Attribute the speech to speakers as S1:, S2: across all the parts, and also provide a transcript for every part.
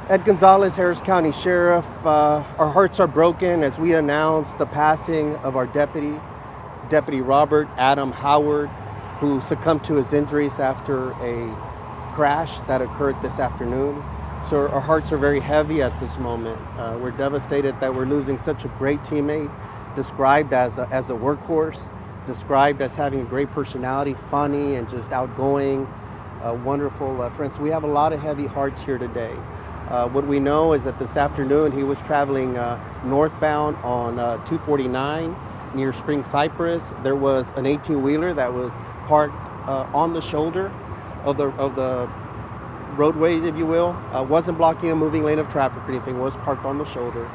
S1: Ed Gonzalez, Harris County Sheriff. Our hearts are broken as we announce the passing of our Deputy Robert Adam Howard, who succumbed to his injuries after a crash that occurred this afternoon. So our hearts are very heavy at this moment. We're devastated that we're losing such a great teammate, described as a workhorse, described as having a great personality, funny and just outgoing, wonderful friends. We have a lot of heavy hearts here today. What we know is that this afternoon he was traveling northbound on 249 near Spring Cypress. There was an 18-wheeler that was parked on the shoulder of the roadway, if you will. Wasn't blocking a moving lane of traffic or anything, was parked on the shoulder.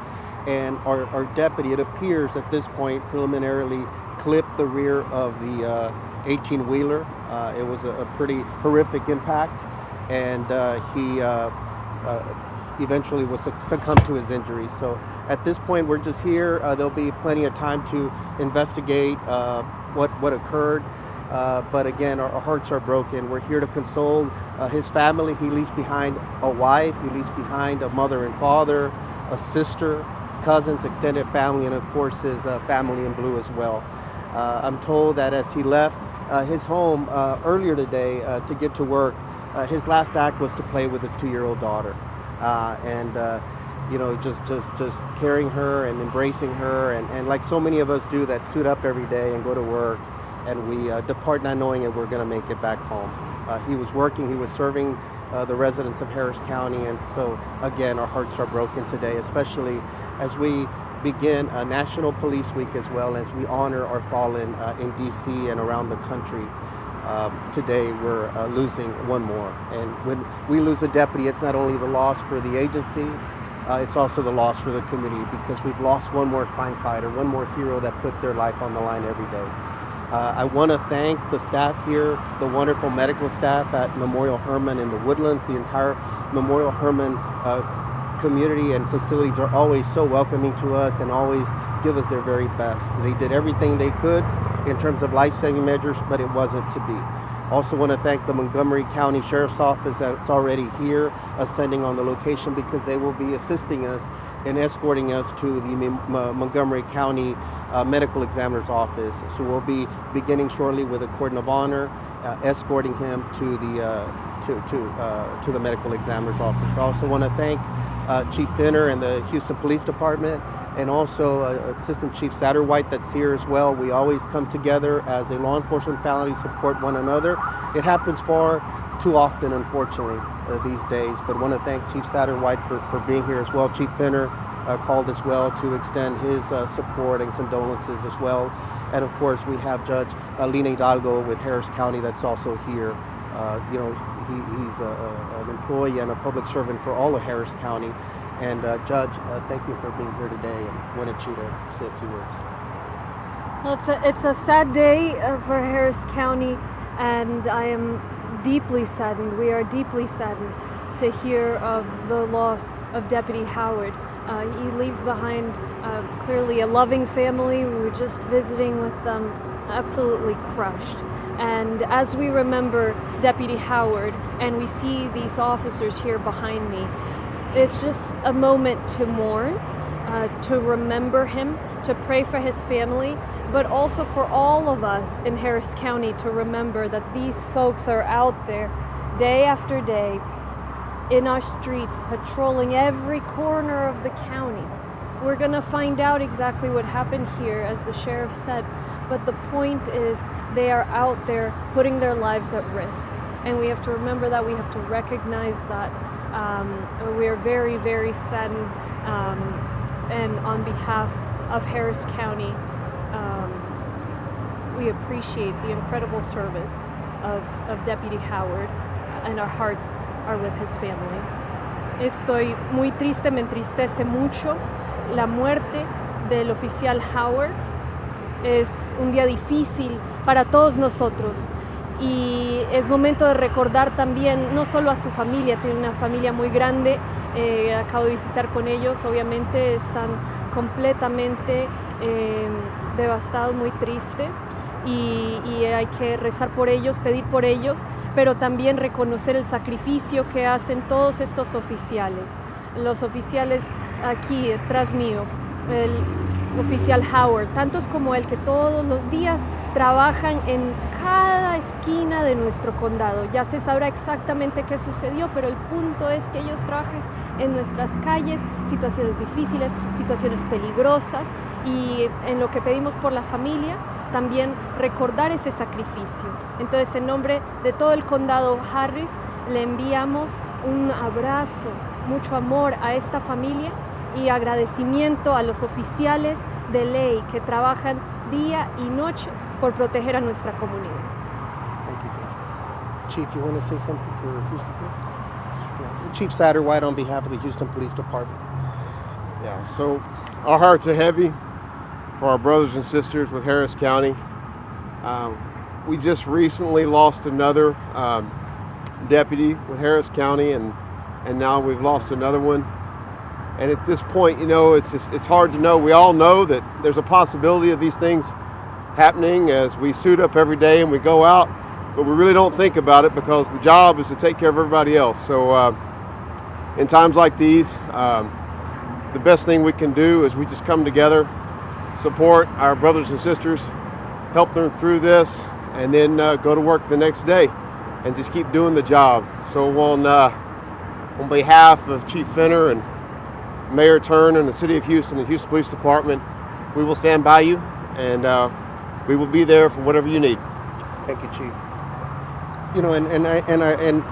S1: And our deputy, it appears at this point, preliminarily clipped the rear of the 18-wheeler. It was a pretty horrific impact, and he eventually was succumbed to his injuries. So at this point, we're just here. There'll be plenty of time to investigate what occurred. But again, our hearts are broken. We're here to console his family. He leaves behind a wife. He leaves behind a mother and father, a sister, cousins, extended family, and of course his family in blue as well. I'm told that as he left his home earlier today to get to work, his last act was to play with his 2-year-old daughter, and you know, just carrying her and embracing her, and like so many of us do that suit up every day and go to work, and we depart not knowing that we're going to make it back home. He was working, he was serving the residents of Harris County, and so again, our hearts are broken today, especially as we begin National Police Week, as well as we honor our fallen in DC and around the country. Today we're losing one more, and when we lose a deputy, it's not only the loss for the agency, it's also the loss for the community, because we've lost one more crime fighter, one more hero that puts their life on the line every day. I want to thank the staff here, the wonderful medical staff at Memorial Hermann in the Woodlands. The entire Memorial Hermann community and facilities are always so welcoming to us and always give us their very best. They did everything they could in terms of life-saving measures, but it wasn't to be. Also want to thank the Montgomery County Sheriff's Office that's already here ascending on the location, because they will be assisting us in escorting us to the Montgomery County Medical Examiner's Office. So we'll be beginning shortly with a cordon of honor, escorting him to the Medical Examiner's Office. I also want to thank Chief Finner and the Houston Police Department, and also Assistant Chief Satterwhite that's here as well. We always come together as a law enforcement family, support one another. It happens far too often, unfortunately, these days, but want to thank Chief Satterwhite for being here as well. Chief Finner called as well to extend his support and condolences as well. And of course, we have Judge Lina Hidalgo with Harris County that's also here. You know, he's an employee and a public servant for all of Harris County. And Judge, thank you for being here today, and wanted you to say a few words.
S2: Well, it's a sad day for Harris County, and I am deeply saddened. We are deeply saddened to hear of the loss of Deputy Howard. He leaves behind clearly a loving family. We were just visiting with them, absolutely crushed. And as we remember Deputy Howard and we see these officers here behind me, it's just a moment to mourn, to remember him, to pray for his family, but also for all of us in Harris County to remember that these folks are out there day after day in our streets, patrolling every corner of the county. We're gonna find out exactly what happened here, as the sheriff said, but the point is they are out there putting their lives at risk. And we have to remember that, we have to recognize that. We are very, very saddened, and on behalf of Harris County, we appreciate the incredible service of Deputy Howard, and our hearts are with his family.
S3: Estoy muy triste, me entristece mucho la muerte del oficial Howard. Es un día difícil para todos nosotros y es momento de recordar también no solo a su familia, tiene una familia muy grande, acabo de visitar con ellos, obviamente están completamente devastados, muy tristes y hay que rezar por ellos, pedir por ellos, pero también reconocer el sacrificio que hacen todos estos oficiales. los oficiales aquí tras mío, el oficial Howard, tantos como él que todos los días trabajan en cada esquina de nuestro condado. Ya se sabrá exactamente qué sucedió, pero el punto es que ellos trabajan en nuestras calles, situaciones difíciles, situaciones peligrosas, y en lo que pedimos por la familia, también recordar ese sacrificio. Entonces, en nombre de todo el condado Harris, le enviamos un abrazo, mucho amor a esta familia y agradecimiento a los oficiales de ley que trabajan día y noche por proteger a nuestra comunidad.
S1: Thank you, Chief. You want to say something for Houston Police? Yeah. Chief Satterwhite on behalf of the Houston Police Department.
S4: Yeah, so our hearts are heavy for our brothers and sisters with Harris County. We just recently lost another deputy with Harris County, and now we've lost another one. And at this point, you know, it's hard to know. We all know that there's a possibility of these things happening as we suit up every day and we go out, but we really don't think about it because the job is to take care of everybody else. So in times like these, the best thing we can do is we just come together, support our brothers and sisters, help them through this, and then go to work the next day and just keep doing the job. So on behalf of Chief Fenner and Mayor Turn and the City of Houston and Houston Police Department, we will stand by you, and we will be there for whatever you need.
S1: Thank you, Chief. You know, and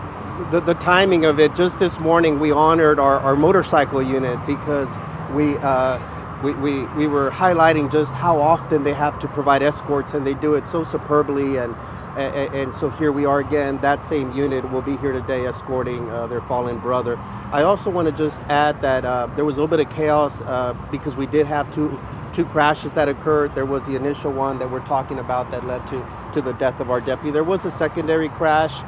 S1: the timing of it, just this morning we honored our motorcycle unit because we were highlighting just how often they have to provide escorts, and they do it so superbly, and so here we are again. That same unit will be here today escorting their fallen brother. I also want to just add that there was a little bit of chaos because we did have two crashes that occurred. There was the initial one that we're talking about that led to the death of our deputy. There was a secondary crash.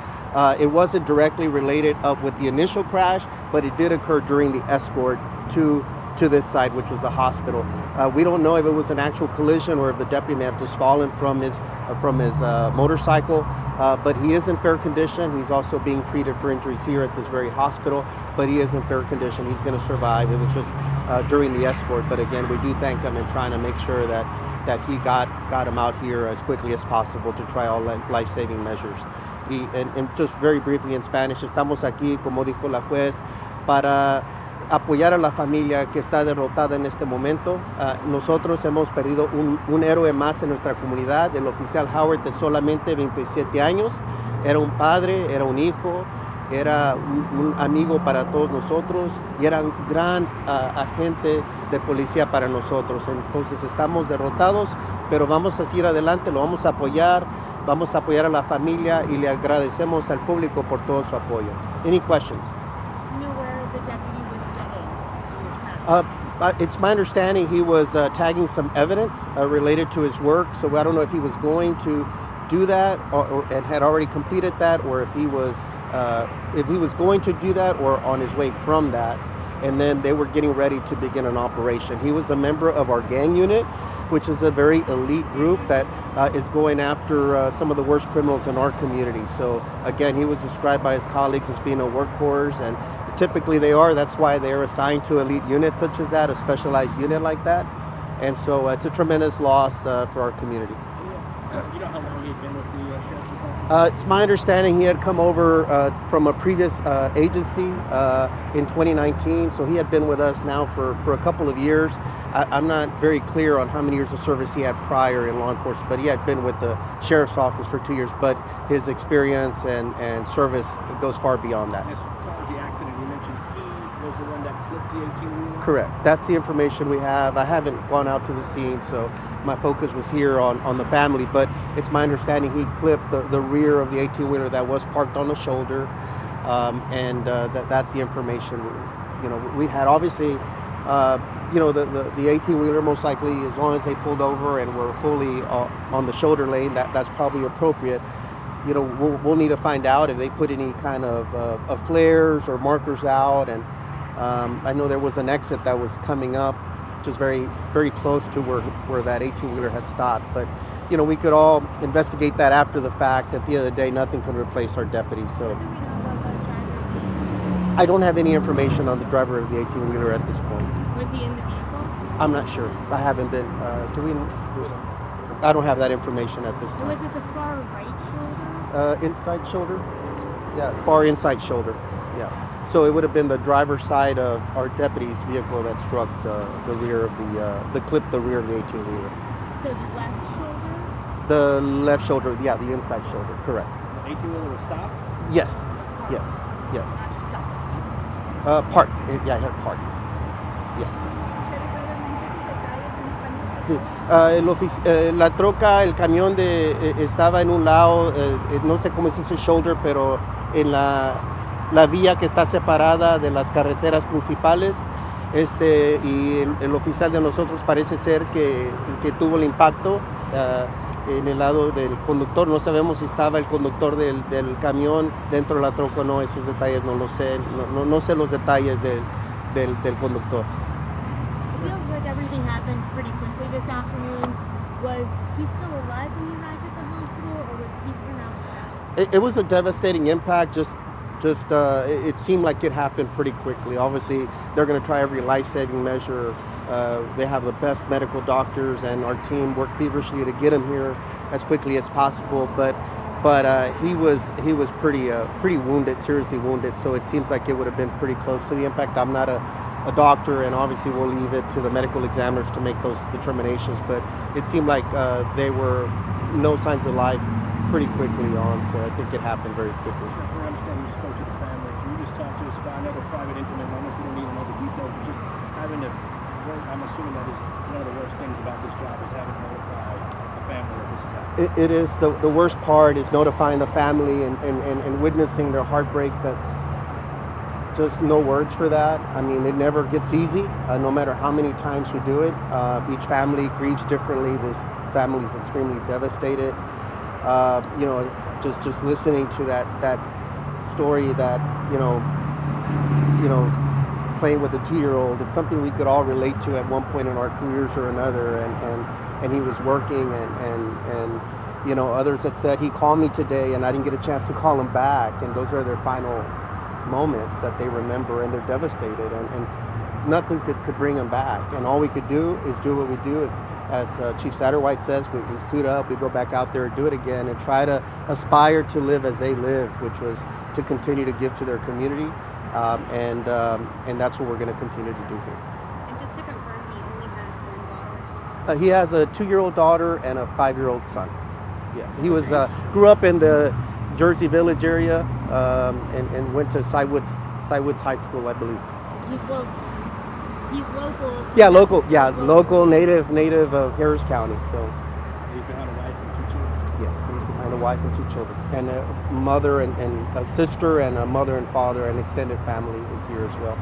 S1: It wasn't directly related up with the initial crash, but it did occur during the escort to this side, which was the hospital. We don't know if it was an actual collision or if the deputy may have just fallen from his motorcycle, but he is in fair condition. He's also being treated for injuries here at this very hospital, but he is in fair condition. He's going to survive. It was just during the escort, but again, we do thank him and trying to make sure that he got him out here as quickly as possible to try all life-saving measures. And just very briefly in Spanish, estamos aquí, como dijo la juez, para apoyar a la familia que está derrotada en este momento. Nosotros hemos perdido un héroe más en nuestra comunidad, el oficial Howard, de solamente 27 años. Era un padre, era un hijo, era un amigo para todos nosotros y era un gran agente de policía para nosotros. Entonces estamos derrotados, pero vamos a seguir adelante, lo vamos a apoyar a la familia y le agradecemos al público por todo su apoyo. Any questions? It's my understanding he was tagging some evidence related to his work, so I don't know if he was going to do that and had already completed that, or if he was going to do that or on his way from that, and then they were getting ready to begin an operation. He was a member of our gang unit, which is a very elite group that is going after some of the worst criminals in our community. So again, he was described by his colleagues as being a workhorse, and typically they are. That's why they are assigned to elite units such as that, a specialized unit like that. And so it's a tremendous loss for our community.
S5: You know how long he'd been with the Sheriff's Department?
S1: It's my understanding he had come over from a previous agency in 2019, so he had been with us now for a couple of years. I'm not very clear on how many years of service he had prior in law enforcement, but he had been with the Sheriff's Office for 2 years, but his experience and service goes far beyond that.
S5: As far as the accident, you mentioned he was the one that flipped the 18-wheeler?
S1: Correct. That's the information we have. I haven't gone out to the scene, so my focus was here on the family, but it's my understanding he clipped the rear of the 18-wheeler that was parked on the shoulder, and that's the information we had. Obviously, the 18-wheeler most likely, as long as they pulled over and were fully on the shoulder lane, that's probably appropriate. We'll need to find out if they put any kind of flares or markers out, and I know there was an exit that was coming up just very, very close to where that 18-wheeler had stopped. But, we could all investigate that after the fact. At the end of the day, nothing can replace our deputies. So I don't have any information on the driver of the 18-wheeler at this point.
S3: Was he in the vehicle?
S1: I'm not sure. I haven't been. Do we? I don't have that information at this
S3: Was
S1: time.
S3: it the far right shoulder?
S1: Inside shoulder. Yeah, far inside shoulder. Yeah. So it would have been the driver's side of our deputy's vehicle that struck the rear of the clipped the rear of the 18-wheeler.
S3: So the left shoulder?
S1: The left shoulder. Yeah, the inside shoulder. Correct.
S5: The 18-wheeler was stopped?
S1: Yes. Yes. Yes. Parked. Yeah, I had parked. Sí, la troca, el camión estaba en un lado, no sé cómo se dice shoulder, pero en la vía que está separada de las carreteras principales, y el oficial de nosotros parece ser que tuvo el impacto en el lado del conductor. No sabemos si estaba el conductor del camión dentro de la troca o no, esos detalles no lo sé, no sé los detalles del conductor.
S3: It feels like everything happened pretty quickly this afternoon. Was he still alive when you arrived at the hospital, or was he pronounced?
S1: It was a devastating impact. It seemed like it happened pretty quickly. Obviously, they're going to try every life-saving measure. They have the best medical doctors, and our team worked feverishly to get him here as quickly as possible. But he was pretty wounded, seriously wounded. So it seems like it would have been pretty close to the impact. I'm not a doctor, and obviously we'll leave it to the medical examiners to make those determinations. But it seemed like they were no signs of life pretty quickly on. So I think it happened very quickly.
S5: I understand you spoke to the family. Can you just talk to us about, I know they're private, intimate moments, we don't need to know the details, but just having to work, I'm assuming that is one of the worst things about this job is having to notify the family that this is happening.
S1: It is. The worst part is notifying the family and witnessing their heartbreak. That's just no words for that. I mean, it never gets easy, no matter how many times we do it. Each family grieves differently. This family is extremely devastated. Just listening to that story that, playing with a 2-year-old, it's something we could all relate to at one point in our careers or another. And he was working, and others that said he called me today and I didn't get a chance to call him back, and those are their final moments that they remember, and they're devastated, and nothing could bring them back. And all we could do is do what we do. As Chief Satterwhite says, we suit up, we go back out there and do it again, and try to aspire to live as they lived, which was to continue to give to their community, and that's what we're going to continue to do here.
S3: And just to confirm, he only has one daughter?
S1: He has a 2-year-old daughter and a 5-year-old son. Yeah, he was grew up in the Jersey Village area, and went to Cywoods High School, I believe.
S3: He's local.
S1: Yeah, local. Yeah, local, native of Harris County. So.
S5: He's behind a wife and 2 children?
S1: Yes, he's behind a wife and 2 children, and a mother and a sister, and a mother and father and extended family is here as well.